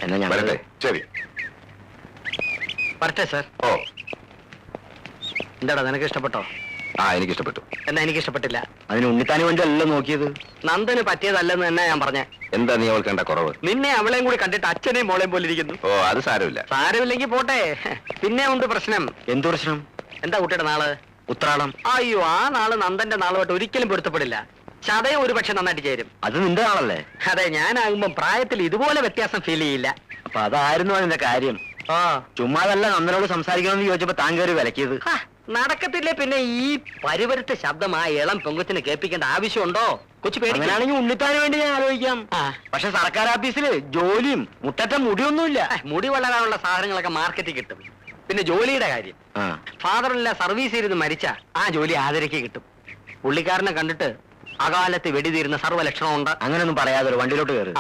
എന്നാ ഞാൻ വരട്ടെ. ശരി. വരട്ടെ സാർ. ഓ, എന്താടാ നിനക്ക് ഇഷ്ടപ്പെട്ടോ? ആ എനിക്ക് ഇഷ്ടപ്പെട്ടു. എന്നാ എനിക്ക് ഇഷ്ടപ്പെട്ടില്ല. അതിന് ഉണ്ണിത്താനും വേണ്ടി അല്ല നോക്കിയത്. നന്ദന് പറ്റിയതല്ലെന്ന് തന്നെ ഞാൻ പറഞ്ഞ. എന്താ നീ അവൾക്ക് കണ്ട കുറവ്? നിന്നെ അവളെയും കൂടി കണ്ടിട്ട് അച്ഛനെയും മോളെയും പോലെ ഇരിക്കുന്നു. ഓ, അത് സാരമില്ല. സാരമില്ലെങ്കിൽ പോട്ടെ. പിന്നെ ഉണ്ട് പ്രശ്നം. എന്തു പ്രശ്നം? എന്താ കുട്ടിയുടെ നാള്? ഉത്രാടം. അയ്യോ, ആ നാള് നന്ദന്റെ നാളുമായിട്ട് ഒരിക്കലും പൊരുത്തപ്പെടില്ല. ചതയം ഒരു പക്ഷെ നന്നായിട്ട് ചേരും. അത് നിന്റെ ആളല്ലേ? അതെ, ഞാനാകുമ്പോ പ്രായത്തിൽ ഇതുപോലെ വ്യത്യാസം ഫീൽ ചെയ്യില്ല. അപ്പൊ അതായിരുന്നു അതിന്റെ കാര്യം. ആ, ചുമ്മാതല്ല നന്ദനോട് സംസാരിക്കണമെന്ന് ചോദിച്ചപ്പോ താൻ കയറി വിലക്കിയത്. നടക്കത്തില്ലേ? പിന്നെ ഈ പരിവരുത്ത ശബ്ദം ആ ഇളം പെങ്കൊച്ചിനെ കേൾപ്പിക്കേണ്ട ആവശ്യമുണ്ടോ? കൊച്ചു പേടിക്കാണെങ്കിൽ ഉണ്ണിത്താന് വേണ്ടി ഞാൻ ആലോചിക്കാം. പക്ഷെ സർക്കാർ ഓഫീസില് ജോലിയും മുട്ടറ്റ മുടിയൊന്നുമില്ല. മുടി വളരാനുള്ള സാധനങ്ങളൊക്കെ മാർക്കറ്റിൽ കിട്ടും. പിന്നെ ജോലിയുടെ കാര്യം, ഫാദറില്ല സർവീസ് ഇരുന്ന് മരിച്ച ആ ജോലി ആദരയ്ക്ക് കിട്ടും. പുള്ളിക്കാരനെ കണ്ടിട്ട് അകാലത്ത് വെടിതീരുന്ന സർവ്വലക്ഷണമുണ്ട്. അങ്ങനൊന്നും പറയാതെ വണ്ടിയിലോട്ട് കയറി.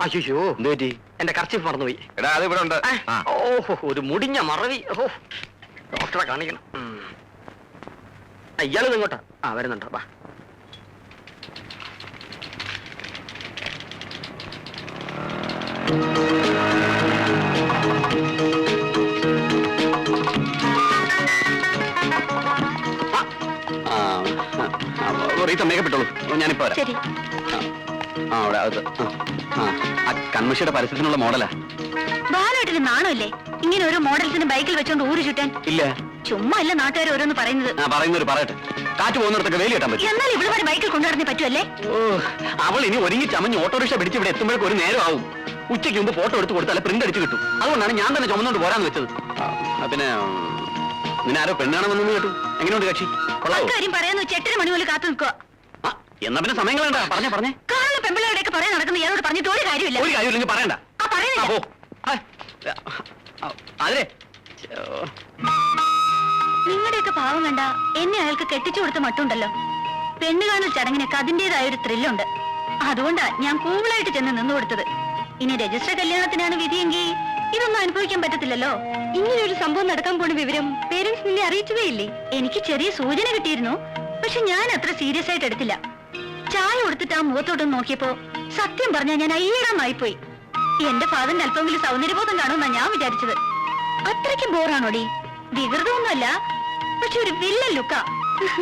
അയ്യോ, എന്ത് പറ്റി? എന്റെ കർച്ചീഫ് മറന്നുപോയി. ഇവിടെ ഉണ്ട്. ഓഹോ, ഒരു മുടിഞ്ഞ മറവി. ഓഹോ, ഡോക്ടറെ കാണിക്കണം. ഇയാള് ഇങ്ങോട്ടാ. വരുന്നുണ്ട്. വാ. മേക്കപ്പെട്ടോളൂ, ഞാനിപ്പോ വരാം. അവിടെ കൺമഷിയുടെ പരസ്യത്തിനുള്ള മോഡലാ. ബാലോട്ടിന് നാണല്ലേ ഇങ്ങനെ ഒരു മോഡൽസിന് ബൈക്കിൽ വെച്ചോണ്ട് ഊര് ചുറ്റാൻ? ഇല്ല, ചുമ്മാ അല്ല നാട്ടുകാർ ഓരോന്ന് പറയുന്നത്. പറയുന്നൊരു പറയട്ടെ. കാറ്റ് പോകുന്നിടത്തൊക്കെ വേലി കെട്ടാൻ പറ്റും. എന്നാൽ ഇവിടെ വരെ ബൈക്കിൽ കൊണ്ടുവരുന്നേ പറ്റുമല്ലേ? അവൾ ഇനി ഒരുങ്ങി ചമഞ്ഞ് ഓട്ടോറിക്ഷ പിടിച്ച് ഇവിടെ എത്തുമ്പോഴേക്കും ഒരു നേരം ആവും. ഉച്ചയ്ക്ക് മുമ്പ് ഫോട്ടോ എടുത്ത് കൊടുത്താൽ പ്രിന്റ് അടിച്ച് കിട്ടും. അതുകൊണ്ടാണ് ഞാൻ തന്നെ ചുമന്നുകൊണ്ട് പോരാന്ന് വെച്ചത്. പിന്നെ നിന്നെ ആരോ പെണ്ണാണെന്നു കേട്ടു. എങ്ങനെയുണ്ട് കക്ഷി? കാര്യം പറയാന്ന് വെച്ച് 8 മണി മുതൽ കാത്തു നിൽക്കുക. എന്നാ പിന്നെ സമയങ്ങളുണ്ടാ? പറഞ്ഞേ. കാണുന്ന പെമ്പിളയുടെയൊക്കെ പറയാൻ നടക്കുന്ന ഇയാളോട് പറഞ്ഞിട്ട് ഒരു കാര്യമില്ല. ഒരു കാര്യമില്ലെങ്കിൽ പറയണ്ട. അതെ, നിങ്ങളുടെയൊക്കെ പാവം കണ്ട എന്നെ അയാൾക്ക് കെട്ടിച്ചു കൊടുത്ത മട്ടുണ്ടല്ലോ. പെണ്ണ് കാണൽ ചടങ്ങിനൊക്കെ അതിന്റേതായ ഒരു ത്രില്ലുണ്ട്. അതുകൊണ്ടാ ഞാൻ കൂളായിട്ട് ചെന്ന് നിന്നു കൊടുത്തത്. ഇനി രജിസ്റ്റർ കല്യാണത്തിനാണ് വിധിയെങ്കിൽ ഇതൊന്നും അനുഭവിക്കാൻ പറ്റത്തില്ലല്ലോ. ഇങ്ങനെ ഒരു സംഭവം നടക്കാൻ പോണ വിവരം പേരൻസ് നിന്നെ അറിയിച്ചതേ ഇല്ലേ? എനിക്ക് ചെറിയ സൂചന കിട്ടിയിരുന്നു, പക്ഷെ ഞാൻ അത്ര സീരിയസ് ആയിട്ട് എടുത്തില്ല. ചായ കൊടുത്തിട്ട് ആ മുഖത്തോട്ടൊന്ന് നോക്കിയപ്പോ സത്യം പറഞ്ഞാൽ ഞാൻ അയ്യടാന്നായിപ്പോയി. എന്റെ ഫാദറിന്റെ അല്പമെങ്കിലും സൗന്ദര്യബോധം കാണുമെന്നാ ഞാൻ വിചാരിച്ചത്. അത്രയ്ക്ക് ബോറാണോടി? വികൃതമൊന്നുമല്ല, പക്ഷെ ഒരു വില്ലൻ ലുക്കാ.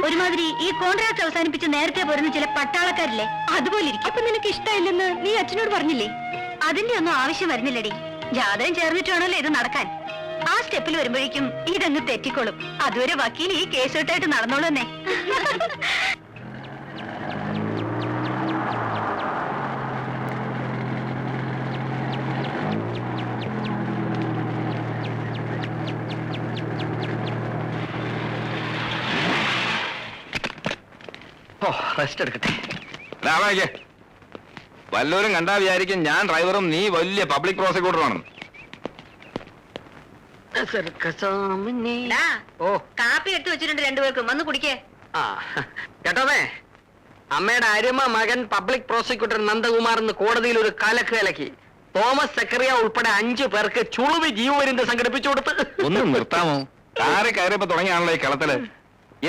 ഒരുമാതിരി ഈ കോൺട്രാക്ട് അവസാനിപ്പിച്ച് നേരത്തെ പോരുന്ന ചില പട്ടാളക്കാരില്ലേ, അതുപോലെ ഇരിക്കും. അപ്പൊ നിനക്ക് ഇഷ്ടമില്ലെന്ന് നീ അച്ഛനോട് പറഞ്ഞില്ലേ? അതിന്റെ ഒന്നും ആവശ്യം വരുന്നില്ലടി. ജാതകം ചേർന്നിട്ടാണല്ലോ ഇത് നടക്കാൻ. ആ സ്റ്റെപ്പിൽ വരുമ്പോഴേക്കും ഇതങ്ങ് തെറ്റിക്കോളും. അതുവരെ വക്കീൽ ഈ കേസ് വിട്ടായിട്ട് നടന്നോളൂ തന്നെ. റെസ്റ്റ് എടുക്കട്ടെ. വല്ലവരും കണ്ടാ വിചാരിക്കും ഞാൻ ഡ്രൈവറും നീ വലിയ പബ്ലിക് പ്രോസിക്യൂട്ടറുമാണെന്ന്. കാപ്പി എടുത്തു വെച്ചിട്ടുണ്ട് രണ്ടുപേർക്കും, വന്ന് കുടിക്കേ. കേട്ടോമേ, അമ്മയുടെ അരുമ മകൻ പബ്ലിക് പ്രോസിക്യൂട്ടർ നന്ദകുമാർ എന്ന് കോടതിയിൽ ഒരു കലക്കി. തോമസ് സെക്രട്ടറിയ ഉൾപ്പെടെ 5 പേർക്ക് ചുളുവി ജീവപര്യന്തം സംഘടിപ്പിച്ചു കൊടുത്ത്. ഒന്നും നിർത്താമോ? കാറെ കയറിയപ്പോ തുടങ്ങിയാണല്ലോ ഈ കളത്തില്.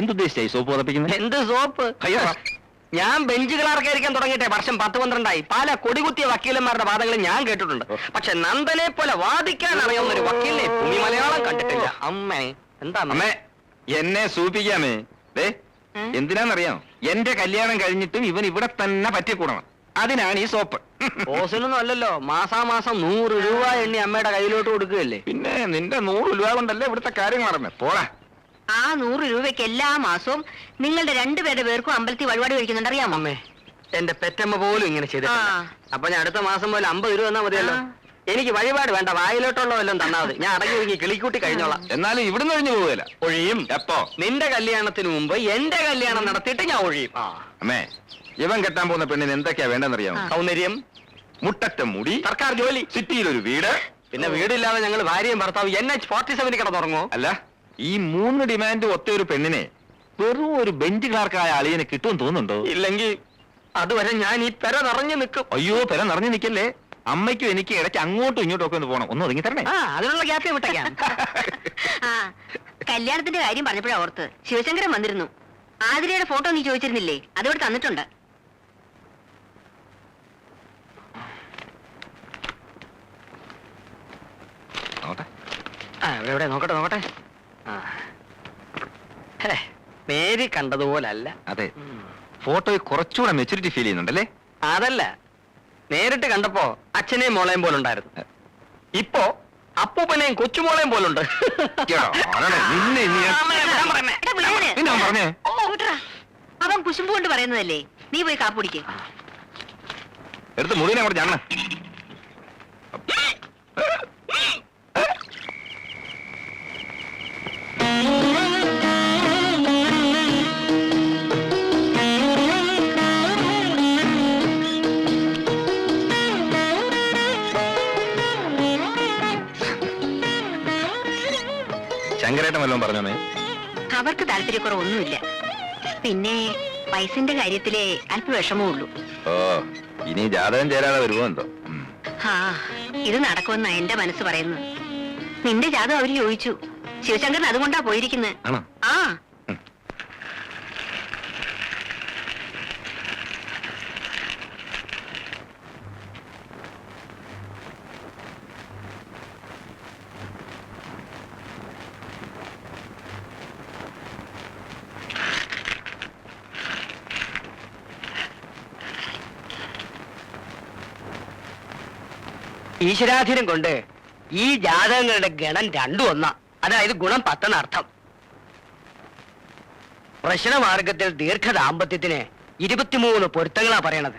എന്തുദ്ദേശിച്ചായി സോപ്പ് പതപ്പിക്കുന്നത്? എന്ത് സോപ്പ്? അയ്യോ, ഞാൻ ബെഞ്ച് ക്ലാർക്കായിരിക്കാൻ തുടങ്ങിയിട്ടെ വർഷം 10-12ആയി. പല കൊടികുത്തിയ വക്കീലന്മാരുടെ വാദങ്ങൾ ഞാൻ കേട്ടിട്ടുണ്ട്. പക്ഷെ നന്ദനെ പോലെ വാദിക്കാൻ അറിയാവുന്ന ഒരു വക്കീലിനെ ഭൂമി മലയാളം കണ്ടിട്ടില്ല. അമ്മേ, എന്താ അമ്മേ എന്നെ സൂപ്പിക്കാമേ? എന്തിനാന്നറിയാം? എന്റെ കല്യാണം കഴിഞ്ഞിട്ടും ഇവൻ ഇവിടെ തന്നെ പറ്റിക്കൂടണം. അതിനാണ് ഈ സോപ്പ്. ഓസിനൊന്നും അല്ലല്ലോ, മാസാമാസം 100 രൂപ എണ്ണി അമ്മയുടെ കയ്യിലോട്ട് കൊടുക്കുകയല്ലേ. പിന്നെ നിന്റെ 100 രൂപ കൊണ്ടല്ലേ ഇവിടുത്തെ കാര്യങ്ങൾ നടന്നേ. പോടാ. ആ 100 രൂപയ്ക്ക് എല്ലാ മാസവും നിങ്ങളുടെ 2 പേരുടെ പേർക്കും അമ്പലത്തിൽ വഴിപാട് കഴിക്കുന്നുണ്ട്, അറിയാമോ? അമ്മേ, എന്റെ പെറ്റമ്മ പോലും ഇങ്ങനെ ചെയ്തിട്ടില്ല. അപ്പൊ ഞാൻ അടുത്ത മാസം പോലെ 50 രൂപ തന്നാ മതിയല്ലോ. എനിക്ക് വഴിപാട് വേണ്ട, വായിലോട്ടുള്ള വല്ലതും തന്നാ മതി. ഞാൻ അടങ്ങി ഒതുങ്ങി കിളിക്കൂട്ടി കഴിഞ്ഞോളാം. എന്നാലും ഇവിടുന്ന് ഒഴിഞ്ഞു പോവുകയില്ല. ഒഴിയും. എപ്പോ? നിന്റെ കല്യാണത്തിന് മുമ്പ് എന്റെ കല്യാണം നടത്തിയിട്ട് ഞാൻ ഒഴിയും. അമ്മേ, ഇവൻ കെട്ടാൻ പോകുന്ന പെണ്ണിന് എന്തൊക്കെയാ വേണ്ടെന്നറിയാമോ? സൗന്ദര്യം, മുട്ടറ്റ മുടി, സർക്കാർ ജോലി, സിറ്റിയിലൊരു വീട്. പിന്നെ വീടില്ലാതെ ഞങ്ങൾ ഭാര്യയും ഭർത്താവ് NH-47 കിടന്നുറങ്ങോ? അല്ല, ഈ 3 ഡിമാൻഡ് ഒത്ത ഒരു പെണ്ണിനെ വെറും ഒരു ബെഞ്ച് ക്ലാർക്കായ അളിയനെ കിട്ടുമെന്ന് തോന്നുന്നുണ്ടോ? ഇല്ലെങ്കിൽ അതുവരെ ഞാൻ ഈ പെര നിറഞ്ഞു നിൽക്കും. അയ്യോ, പെര നിറഞ്ഞു നിൽക്കല്ലേ. അമ്മയ്ക്കും എനിക്ക് ഇടയ്ക്ക് അങ്ങോട്ടും ഇങ്ങോട്ടും ഒക്കെ ഒന്ന് പോകണം. ഒന്ന് ഒതുങ്ങി തരണേ. അതിനുള്ള ഗ്യാപ്പ് വിട്ടേക്കാം. കല്യാണത്തിന്റെ കാര്യം പറഞ്ഞപ്പോഴാ ഓർത്ത് ശിവശങ്കരൻ വന്നിരുന്നു. ആതിരയുടെ ഫോട്ടോ നീ ചോദിച്ചിരുന്നില്ലേ? അതിവിടെ തന്നിട്ടുണ്ട്. എവിടെ നോക്കട്ടെ നോക്കട്ടെ. നേരി കണ്ടതുപോലല്ല. അതെ, ഫോട്ടോയിൽ കുറച്ചുകൂടെ മെച്ചൂരിറ്റി ഫീൽ ചെയ്യുന്നുണ്ടല്ലേ? അതല്ല, നേരിട്ട് കണ്ടപ്പോ അച്ഛനെയും മോളെയും പോലുണ്ടായിരുന്നു. ഇപ്പോ അപ്പൂപ്പനെയും കൊച്ചുമോളെയും പോലുണ്ട്. പറഞ്ഞേ അവൻ കുശുമ്പ് കൊണ്ട് പറയുന്നതല്ലേ, നീ പോയി കാപ്പുടിക്ക്. എടുത്ത് മുഴുവനെ അങ്ങോട്ട് ഞാണ. ശങ്കരേട്ടൻ വല്ലതും പറഞ്ഞോമേ? അവർക്ക് താല്പര്യക്കുറവൊന്നുമില്ല. പിന്നെ വയസ്സിന്റെ കാര്യത്തിലേ അല്പ വിഷമേ ഉള്ളൂ. ഓ, ഇനി ജാതകം ചേരാതെ വരുമോ എന്തോ? ആ, ഇത് നടക്കുമെന്നാ എന്റെ മനസ്സ് പറയുന്നത്. നിന്റെ ജാതകം അവര് ചോദിച്ചു. ശിവശങ്കരൻ അതുകൊണ്ടാ പോയിരിക്കുന്നത്. ആണോ? ആ, ഈശ്വരാധീനം കൊണ്ട് ഈ ജാതകങ്ങളുടെ ഗണം രണ്ടും ഒന്നാ. അതായത് ഗുണം 10 എന്നർത്ഥം. പ്രശ്നമാർഗത്തിൽ ദീർഘദാമ്പത്യത്തിന് 23 പൊരുത്തങ്ങളാ പറയണത്.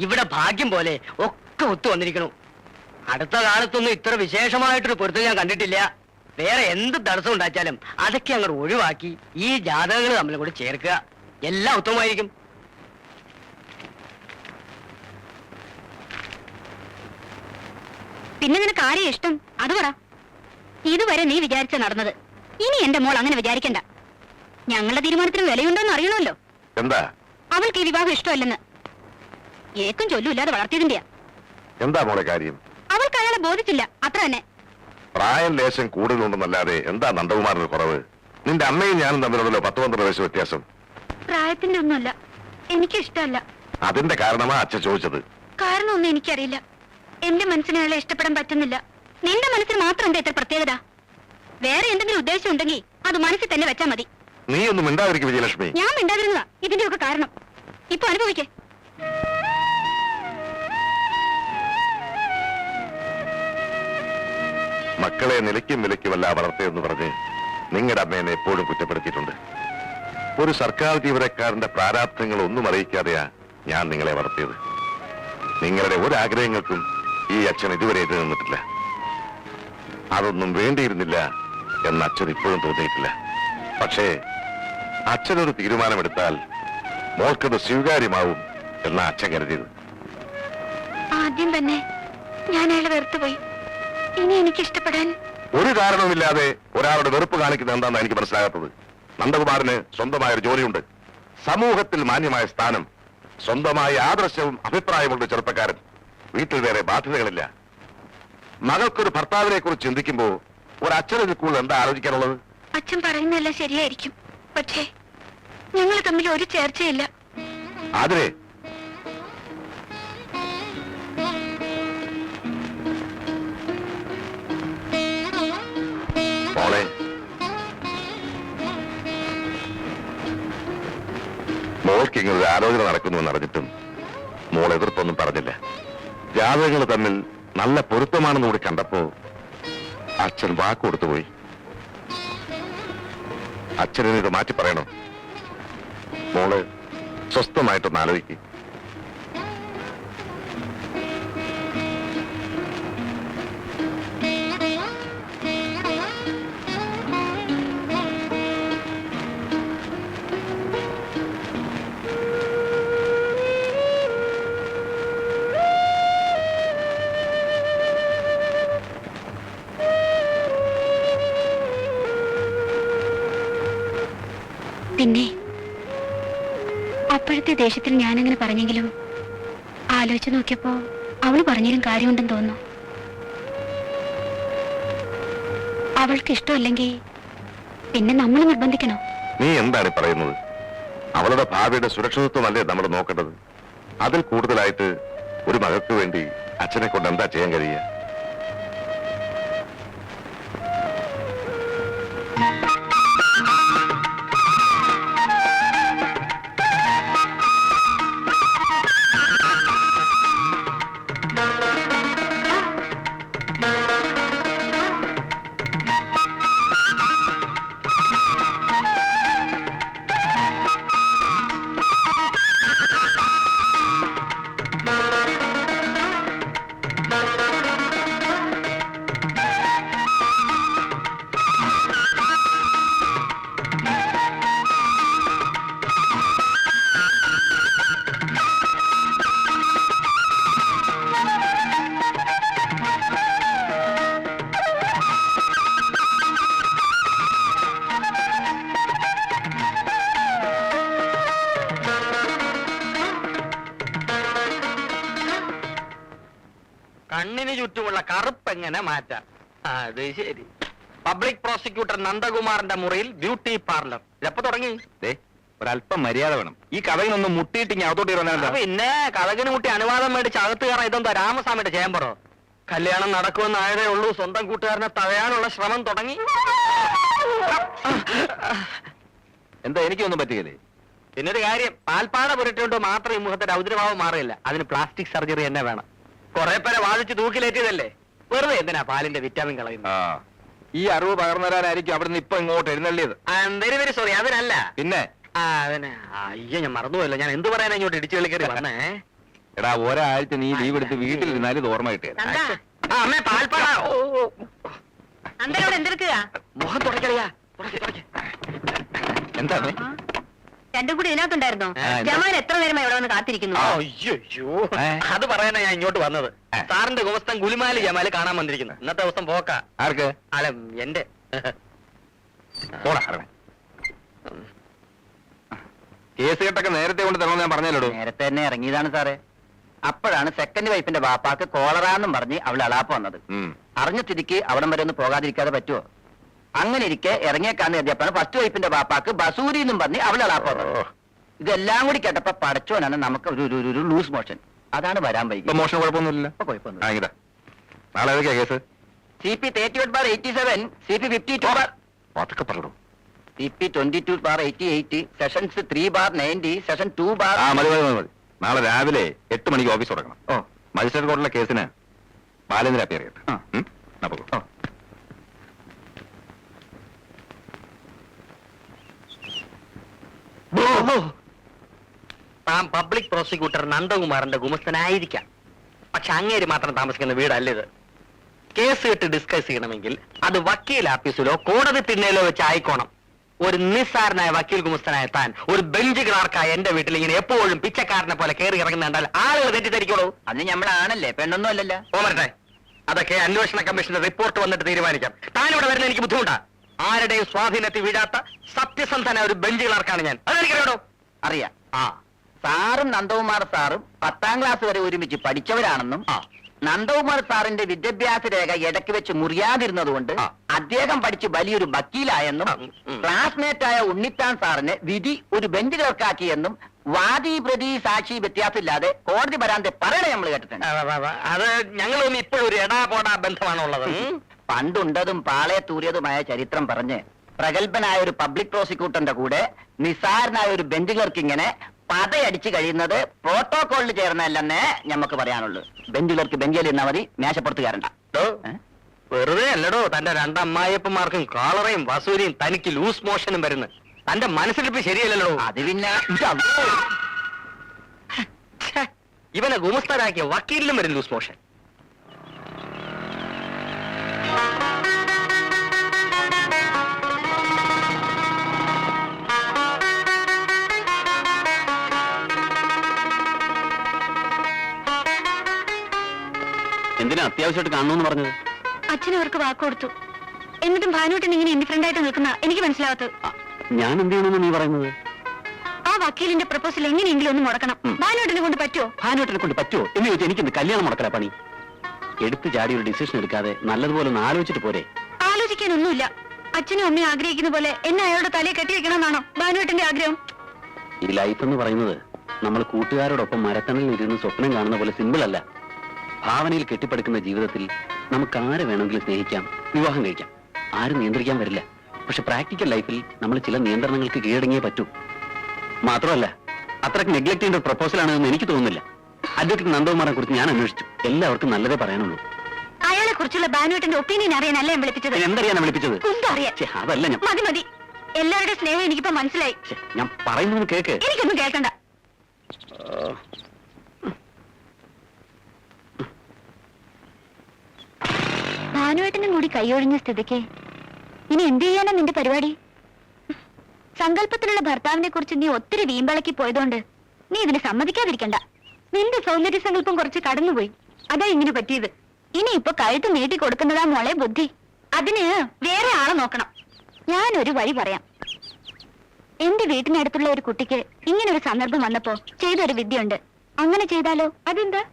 ഇവിടെ ഭാഗ്യം പോലെ ഒക്കെ ഒത്തു വന്നിരിക്കണു. അടുത്ത കാലത്തൊന്നും ഇത്ര വിശേഷമായിട്ടൊരു പൊരുത്തം ഞാൻ കണ്ടിട്ടില്ല. വേറെ എന്ത് തടസ്സം ഉണ്ടാച്ചാലും അതൊക്കെ അങ്ങോട്ട് ഒഴിവാക്കി ഈ ജാതകങ്ങൾ തമ്മിൽ കൂടി ചേർക്കുക. എല്ലാം ഉത്തമമായിരിക്കും. പിന്നെ നിനക്ക് ആരെയും ഇഷ്ടം അത് പറ. ഇതുവരെ നീ വിചാരിച്ച നടന്നത്. ഇനി എന്റെ മോൾ അങ്ങനെ വിചാരിക്കണ്ട. ഞങ്ങളുടെ തീരുമാനത്തിന് വിലയുണ്ടോന്ന് അറിയണമല്ലോ. എന്താ അവൾക്ക് ഈ വിവാഹം ഇഷ്ടമല്ലെന്ന് ഏക്കും ചൊല്ലുമില്ലാതെ വളർത്തിയതിന്റെയാ. എന്താ മോളെ കാര്യം? അവൾക്ക് അയാളെ ബോധിച്ചില്ല, അത്ര തന്നെ. പ്രായം ലേശം കൂടുതലുണ്ടെന്നല്ലാതെ എന്താ നന്ദകുമാറിന് കുറവ്? നിന്റെ അമ്മയും ഞാനും തമ്മിലുള്ളല്ലോ 10-12 വയസ്സ് വ്യത്യാസം. പ്രായത്തിന്റെ ഒന്നുമല്ല, എനിക്ക് ഇഷ്ടമല്ല. അതിന്റെ കാരണമാ അച്ഛൻ ചോദിച്ചത്. കാരണമൊന്നും എനിക്കറിയില്ല. എന്റെ മനസ്സിനെ അയാളെ ഇഷ്ടപ്പെടാൻ പറ്റുന്നില്ല. നിന്റെ മനസ്സിൽ മാത്രം എന്താ ഇത്ര പ്രത്യേകത? വേറെ എന്തെങ്കിലും ഉദ്ദേശം ഉണ്ടെങ്കിൽ അത് മനസ്സിൽ തന്നെ വെച്ചാ മതി. നീ ഒന്നും മിണ്ടാതിരിക്കും വിജയലക്ഷ്മി. ഞാൻ മിണ്ടാതിരുന്നതാ ഇതിന്റെ ഒക്കെ കാരണം. ഇപ്പൊ അനുഭവിക്കേ. മക്കളെ നിലയ്ക്കും വിലയ്ക്കുമല്ല വളർത്തിയെന്ന് പറഞ്ഞ് നിങ്ങളുടെ അമ്മേനെ എപ്പോഴും കുറ്റപ്പെടുത്തിയിട്ടുണ്ട്. ഒരു സർക്കാർ ജീവനക്കാരന്റെ പ്രാരാബ്ധങ്ങൾ ഒന്നും അറിയിക്കാതെയാ ഞാൻ നിങ്ങളെ വളർത്തിയത്. നിങ്ങളുടെ ഒരാഗ്രഹങ്ങൾക്കും ഈ അച്ഛൻ ഇതുവരെ എതിര് നിന്നിട്ടില്ല. അതൊന്നും വേണ്ടിയിരുന്നില്ല എന്ന് അച്ഛൻ ഇപ്പോഴും തോന്നിയിട്ടില്ല. പക്ഷേ അച്ഛനൊരു തീരുമാനമെടുത്താൽ മോൾക്കത് സ്വീകാര്യമാവും എന്ന അച്ഛൻ കരുതിയത്. ആദ്യം തന്നെ ഞാൻ അയാളെ വെറുത്തുപോയി. ഇനി എനിക്ക് ഇഷ്ടപ്പെടാൻ ഒരു കാരണവുമില്ലാതെ ഒരാളുടെ വെറുപ്പ് കാണിക്കുന്നത് എന്താണെന്ന് എനിക്ക് മനസ്സിലാകാത്തത്. നന്ദകുമാറിന് സ്വന്തമായ ഒരു ജോലിയുണ്ട്, സമൂഹത്തിൽ മാന്യമായ സ്ഥാനം, സ്വന്തമായ ആദർശവും അഭിപ്രായമുള്ള ചെറുപ്പക്കാരൻ. വീട്ടിൽ വേറെ ബാധ്യതകളില്ല. മകൾക്കൊരു ഭർത്താവിനെ കുറിച്ച് ചിന്തിക്കുമ്പോ ഒരച്ഛനെ കൂടുതൽ എന്താ ആലോചിക്കാനുള്ളത്? അച്ഛൻ പറയുന്നതെല്ലാം ശരിയായിരിക്കും. പക്ഷേ ഞങ്ങൾ തമ്മിൽ ഒരു ചേർച്ചയില്ല. അതിനെ മോളെ, മോൾക്ക് ഇങ്ങനെ ഒരു ആലോചന നടക്കുന്നുവെന്ന് അറിഞ്ഞിട്ടും മോൾ എതിർപ്പൊന്നും പറഞ്ഞില്ല. ജാതകങ്ങൾ തമ്മിൽ നല്ല പൊരുത്തമാണെന്ന് കൂടി കണ്ടപ്പോ അച്ഛൻ വാക്ക് കൊടുത്തുപോയി. അച്ഛനെ ഇത് മാറ്റി പറയണോ? മോള് സ്വസ്ഥമായിട്ടൊന്ന് ആലോചിക്കും. പിന്നെ അപ്പോഴത്തെ ദേഷ്യത്തിൽ ഞാനങ്ങനെ പറഞ്ഞെങ്കിലും ആലോചിച്ച് നോക്കിയപ്പോ അവള് പറഞ്ഞാലും കാര്യമുണ്ടെന്ന് തോന്നുന്നു. അവൾക്ക് ഇഷ്ടമല്ലെങ്കിൽ പിന്നെ നമ്മൾ നിർബന്ധിക്കണോ? നീ എന്താണ് പറയുന്നത്? അവളുടെ ഭാവിയുടെ സുരക്ഷിതത്വമല്ലേ നമ്മൾ നോക്കേണ്ടത്? അതിൽ കൂടുതലായിട്ട് ഒരു മകൾക്ക് വേണ്ടി അച്ഛനെ കൊണ്ട് എന്താ ചെയ്യാൻ കഴിയുക? കണ്ണിന് ചുറ്റുമുള്ള കറുപ്പ് എങ്ങനെ മാറ്റാം? അത് ശരി. പബ്ലിക് പ്രോസിക്യൂട്ടർ നന്ദകുമാറിന്റെ മുറിയിൽ ബ്യൂട്ടി പാർലർ എപ്പോ തുടങ്ങി? ദേ, ഒരല്പം മര്യാദ വേണം. ഈ കഥയിനൊന്ന് മുട്ടിയിട്ട് ഞാൻ അകത്തോട്ട് ഇറങ്ങാൻ. പിന്നെ കഥകിന് മുട്ടി അനുവാദം മേടിച്ച് അകത്ത് കയറാൻ ഇതെന്താ രാമസ്വാമിയുടെ ചേമ്പറോ? കല്യാണം നടക്കുമെന്നായതേ ഉള്ളൂ, സ്വന്തം കൂട്ടുകാരനെ തടയാനുള്ള ശ്രമം തുടങ്ങി. എന്താ എനിക്കൊന്നും പറ്റുകയില്ലേ? പിന്നൊരു കാര്യം, പാൽപ്പാട പുരട്ടുകൊണ്ട് മാത്രം ഈ മുഖത്തെ രൗദ്രഭാവം മാറില്ല, അതിന് പ്ലാസ്റ്റിക് സർജറി തന്നെ വേണം. കുറെ പേരെ വാദിച്ച് തൂക്കിലേറ്റിയതല്ലേ, വെറുതെ എന്തിനാ പാലിന്റെ വിറ്റാമിൻ കളയുന്നത്? ഈ അറിവ് പകർന്നു തരാനായിരിക്കും അവിടുന്ന് ഇപ്പൊ ഇങ്ങോട്ട് എഴുന്നള്ളിയത്. വെരി വെരി സോറി, അതിനല്ല. പിന്നെ അതിന് അയ്യോ, ഞാൻ മറന്നുപോയല്ലോ. ഞാൻ എന്ത് പറയാനാ ഇങ്ങോട്ട് ഇടിച്ചു കളിക്കറി വന്നേ? എടാ, ഒരാഴ്ച നീ ലീവ് എടുത്ത് വീട്ടിലിരുന്നാലും ഇത് ഓർമ്മ കിട്ടിയത്. അമ്മേ പാൽപ്പാട. അന്തരോട് എന്തെടുക്കുക? മുഖം തുടക്കറിയാ. എന്താ രണ്ടും കൂടി ഇതിനകത്തുണ്ടായിരുന്നോ? എന്താ? ജമാൽ എത്ര നേരമായി ഇവിടെ വന്ന് കാത്തിരിക്കുന്നു? അയ്യോ, അത് പറയാനാ ഞാൻ ഇങ്ങോട്ട് വന്നത്. സാറിന്റെ ഗുമസ്തൻ ഗുലിമാലി ജമാല് കാണാൻ വന്നിരിക്കുന്നു. ഇന്നത്തെ ദിവസം പോക്കാ. ആർക്ക്? അല്ല, എന്റെ. പോടാ. കേസ് കെട്ടൊക്കെ നേരത്തെ കൊണ്ട് തരണമെന്ന് ഞാൻ പറഞ്ഞല്ലോ. നേരത്തെ തന്നെ ഇറങ്ങിയതാണ് സാറേ. അപ്പോഴാണ് സെക്കൻഡ് വൈഫിന്റെ ബാപ്പാക്ക് കോളറാന്നും പറഞ്ഞ് അവൾ അളാപ്പ് വന്നത്. അറിഞ്ഞ സ്ഥിതിക്ക് അവിടം വരെ ഒന്ന് പോകാതിരിക്കാതെ പറ്റുമോ? അങ്ങനെ ഇരിക്കെ ഇറങ്ങിയേക്കാന്ന് കരുതിയപ്പോഴാണ് ഫസ്റ്റ് വൈഫിന്റെ ബാപ്പാക്ക് ബസൂരി എന്നും പറഞ്ഞ് അവൾ അളാപ്പ് വന്നത്. ഇതെല്ലാം കൂടി കേട്ടപ്പോ പടച്ചോനാണ് നമുക്ക് ഒരു ലൂസ് മോഷൻ. അതാണ് വരാൻ വൈകി. മോഷണം കുഴപ്പമൊന്നുമില്ല. കുഴപ്പമൊന്നും. നാളെ ഏതൊക്കെയാ കേസ്? CP 38/87, CP 52, അതൊക്കെ പറഞ്ഞു. CP 22/88, സെഷൻസ് 3/90, സെഷൻ 2 മതി മതി മതി. നാളെ രാവിലെ 8 മണിക്ക് ഓഫീസ് തുടങ്ങണം. മജിസ്ട്രേറ്റ് കോർട്ടിലെ കേസിന് ബാലേന്ദ്ര അപ്പിയർ ചെയ്യട്ടെ. താൻ പബ്ലിക് പ്രോസിക്യൂട്ടർ നന്ദകുമാറിന്റെ ഗുമസ്തനായിരിക്കാം, പക്ഷെ അങ്ങേര് മാത്രം താമസിക്കുന്ന വീടല്ല ഇത്. കേസ് കേട്ട് ഡിസ്കസ് ചെയ്യണമെങ്കിൽ അത് വക്കീൽ ആഫീസിലോ കോടതി തിണ്ണയിലോ വെച്ച് ആയിക്കോണം. ഒരു നിസ്സാരനായ വക്കീൽ ഗുമസ്തനായ താൻ ഒരു ബെഞ്ച് ക്ലാർക്കായ എന്റെ വീട്ടിൽ ഇങ്ങനെ എപ്പോഴും പിച്ചക്കാരനെ പോലെ കയറി ഇറങ്ങുന്നുണ്ടാൽ ആളുകൾ തെറ്റിദ്ധരിക്കോളൂ. അന്ന് ഞമ്മളാണല്ലേ, പെണ്ണൊന്നും അല്ലല്ലോ. പോമരട്ടെ, അതൊക്കെ അന്വേഷണ കമ്മീഷന്റെ റിപ്പോർട്ട് വന്നിട്ട് തീരുമാനിക്കാം. താൻ ഇവിടെ വരുന്ന എനിക്ക് ബുദ്ധിമുട്ടാ. ആരുടെയും സ്വാധീനത്തിൽ വീഴാത്ത സത്യസന്ധനായ ഒരു ബെഞ്ച് ക്ലാർക്കാണ് ഞാൻ. അതെനിക്കറിയാടോ. അറിയാം. സാറും നന്ദകുമാർ സാറും 10ാം ക്ലാസ് വരെ ഒരുമിച്ച് പഠിച്ചവരാണെന്നും നന്ദകുമാർ സാറിന്റെ വിദ്യാഭ്യാസ രേഖ ഇടയ്ക്ക് വെച്ച് മുറിയാതിരുന്നതുകൊണ്ട് അദ്ദേഹം പഠിച്ച് വലിയൊരു വക്കീലായെന്നും ക്ലാസ്മേറ്റായ ഉണ്ണിത്താൻ സാറിന് വിധി ഒരു ബെഞ്ച് ക്ലർക്കാക്കിയെന്നും വാദി പ്രതി സാക്ഷി വ്യത്യാസമില്ലാതെ കോടതി വരാതെ പറയണേ നമ്മൾ കേട്ടിട്ടുണ്ട്. അത് ഞങ്ങളൊന്നും ഇപ്പോഴും ഒരു എടാ പോടാ ബന്ധമാണുള്ളത്. പണ്ടുണ്ടതും പാളയെ തൂറിയതുമായ ചരിത്രം പറഞ്ഞ് പ്രഗത്ഭനായ ഒരു പബ്ലിക് പ്രോസിക്യൂട്ടറിന്റെ കൂടെ നിസാരനായ ഒരു ബെഞ്ച് ക്ലർക്ക് ഇങ്ങനെ പതയടിച്ച് കഴിയുന്നത് പ്രോട്ടോകോളിൽ ചേർന്നല്ലെന്നേ ഞമ്മക്ക് പറയാനുള്ളൂ. ബെഞ്ച് ക്ലർക്ക് ബെഞ്ചിൽ ഇരുന്നാ മതി, മേശപ്പുറത്ത് കയറണ്ട. വെറുതെ അല്ലടോ തന്റെ രണ്ടമ്മായിയപ്പന്മാർക്കും കാളറയും വസൂരിയും തനിക്ക് ലൂസ് മോഷനും വരുന്നു. തന്റെ മനസ്സിലിപ്പ് ശരിയല്ലല്ലോ. അത് പിന്നെ ഇവനെ ഗുമസ്തരാക്കിയ വക്കീലിനും വരും ലൂസ് മോഷൻ. എന്തിനാ അത്യാവശ്യമായിട്ട് കാണണമെന്ന് പറഞ്ഞത്? അച്ഛനും അവർക്ക് വാക്ക് കൊടുത്തു. എന്നിട്ടും ഭാനുവേട്ടൻ ഇങ്ങനെ ഇൻഡിഫറന്റ് ആയിട്ട് നിൽക്കുന്ന എനിക്ക് മനസ്സിലാവാത്തത്. ഞാൻ എന്ത് ചെയ്യണമെന്ന് നീ പറയുന്നത്? ആ വക്കീലിന്റെ പ്രപ്പോസൽ എങ്ങനെയെങ്കിലും ഒന്ന് മുടക്കണം. ഭാനുവേട്ടനെ കൊണ്ട് പറ്റുമോ? ഭാനുവേട്ടനെ കൊണ്ട് പറ്റുമോ എന്ന് ചോദിച്ചാൽ എനിക്കിന്ന് കല്യാണം മുടക്കല പണി. എടുത്തു ചാടി ഒരു ഡിസിഷൻ എടുക്കാതെ നല്ലതുപോലെ ഒന്ന് ആലോചിച്ചിട്ട് പോരെ? ആലോചിക്കാനൊന്നുമില്ല. അച്ഛനും അമ്മയും ആഗ്രഹിക്കുന്ന പോലെ എന്നെ അയാളുടെ തലയെ കെട്ടിവെക്കണമെന്നാണോ ഭാനുവേട്ടന്റെ ആഗ്രഹം? ഈ ലൈഫ് എന്ന് പറയുന്നത് നമ്മൾ കൂട്ടുകാരോടൊപ്പം മരത്തണലിൽ ഇരുന്ന് സ്വപ്നം കാണുന്ന പോലെ സിമ്പിൾ അല്ല. ഭാവനയിൽ കെട്ടിപ്പടുക്കുന്ന ജീവിതത്തിൽ നമുക്ക് ആരെ വേണമെങ്കിലും സ്നേഹിക്കാം, വിവാഹം കഴിക്കാം, ആരും നിയന്ത്രിക്കാൻ വരില്ല. പക്ഷെ പ്രാക്ടിക്കൽ ലൈഫിൽ നമ്മൾ ചില നിയന്ത്രണങ്ങൾക്ക് കീഴടങ്ങിയേ പറ്റൂ. മാത്രമല്ല അത്രയ്ക്ക് നെഗ്ലക്ട് ചെയ്യേണ്ട ഒരു പ്രപ്പോസലാണെന്ന് എനിക്ക് തോന്നുന്നില്ല. അഡ്വക്കേറ്റ് നന്ദകുമാറിനെ കുറിച്ച് ഞാൻ അന്വേഷിച്ചു. എല്ലാവർക്കും നല്ലതേ പറയാനുള്ളൂ. അയാളെ കുറിച്ചുള്ള ഭാനുവേട്ടന്റെ ഒപ്പീനിയൻ അറിയാനല്ല ഞാൻ വിളിപ്പിച്ചത്. എന്തറിയാനാ വിളിപ്പിച്ചത്? കുന്തം അറിയാൻ. അതല്ല ഞാൻ. മതി മതി, എല്ലാവരുടെ സ്നേഹം എനിക്കിപ്പോ മനസ്സിലായി. ഞാൻ പറയുന്നത് കേക്ക്. എനിക്കൊന്നും കേൾക്കണ്ട. ഭാനുവേട്ടനും കൂടി കൈയൊഴിഞ്ഞ സ്ഥിതിക്ക് ഇനി എന്ത് ചെയ്യാനാ നിന്റെ പരിപാടി? സങ്കല്പത്തിലുള്ള ഭർത്താവിനെ കുറിച്ച് നീ ഒത്തിരി വീമ്പളക്കി പോയതുകൊണ്ട് നീ ഇതിന് സമ്മതിക്കാതിരിക്കണ്ട. നിന്റെ സൗന്ദര്യ സങ്കല്പം കുറച്ച് കടന്നുപോയി, അതാ ഇങ്ങനെ പറ്റിയത്. ഇനി ഇപ്പൊ കഴുത്ത് നീട്ടി കൊടുക്കുന്നതാ മോളെ ബുദ്ധി. അതിന് വേറെ ആളെ നോക്കണം. ഞാനൊരു വഴി പറയാം. എന്റെ വീട്ടിനടുത്തുള്ള ഒരു കുട്ടിക്ക് ഇങ്ങനെ ഒരു സന്ദർഭം വന്നപ്പോ ചെയ്തൊരു വിദ്യയുണ്ട്. അങ്ങനെ ചെയ്താലോ? അതെന്താ?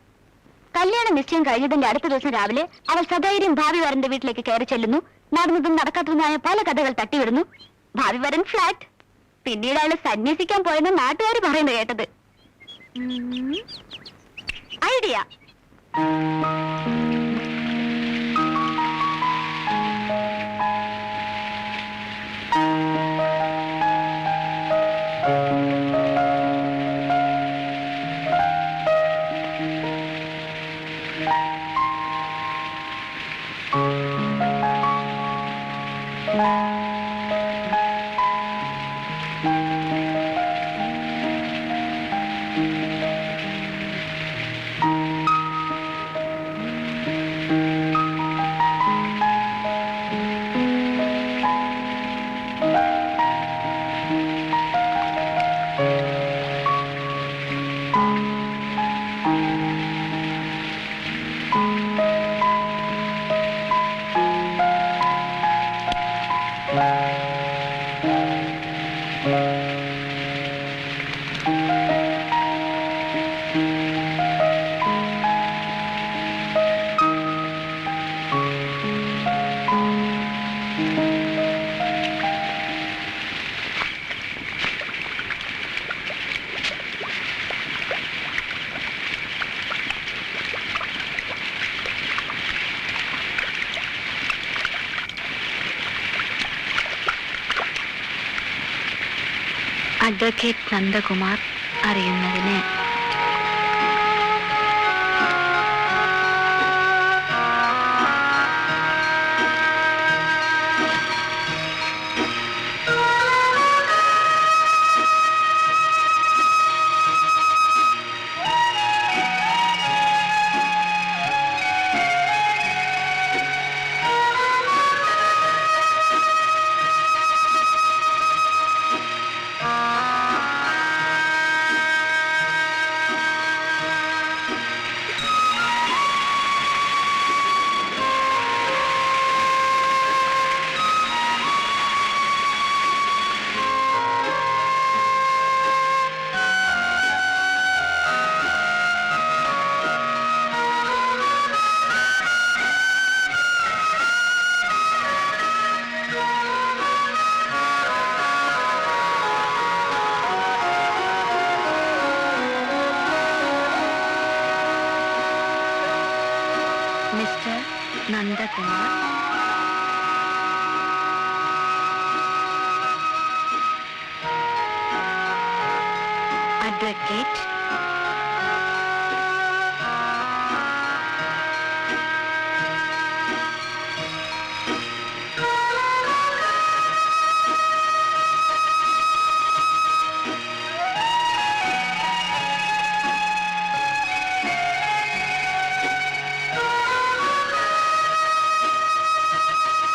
കല്യാണ നിശ്ചയം കഴിഞ്ഞതിന്റെ അടുത്ത ദിവസം രാവിലെ അവൾ സധൈര്യം ഭാവി വരന്റെ വീട്ടിലേക്ക് കയറി ചെല്ലുന്നു. നടന്നതും നടക്കാത്തതുമായ പല കഥകൾ തട്ടിവിടുന്നു. ഭാവി വരൻ ഫ്ലാറ്റ്. പിന്നീട് അവള് സന്യസിക്കാൻ പോയെന്ന് നാട്ടുകാർ പറയുന്നത് കേട്ടത്. ഐഡിയ. അഡ്വക്കേറ്റ് നന്ദകുമാർ അറിയുന്നതിന് മിസ്റ്റർ നന്ദകുമാർ, അഡ്വക്കേറ്റ്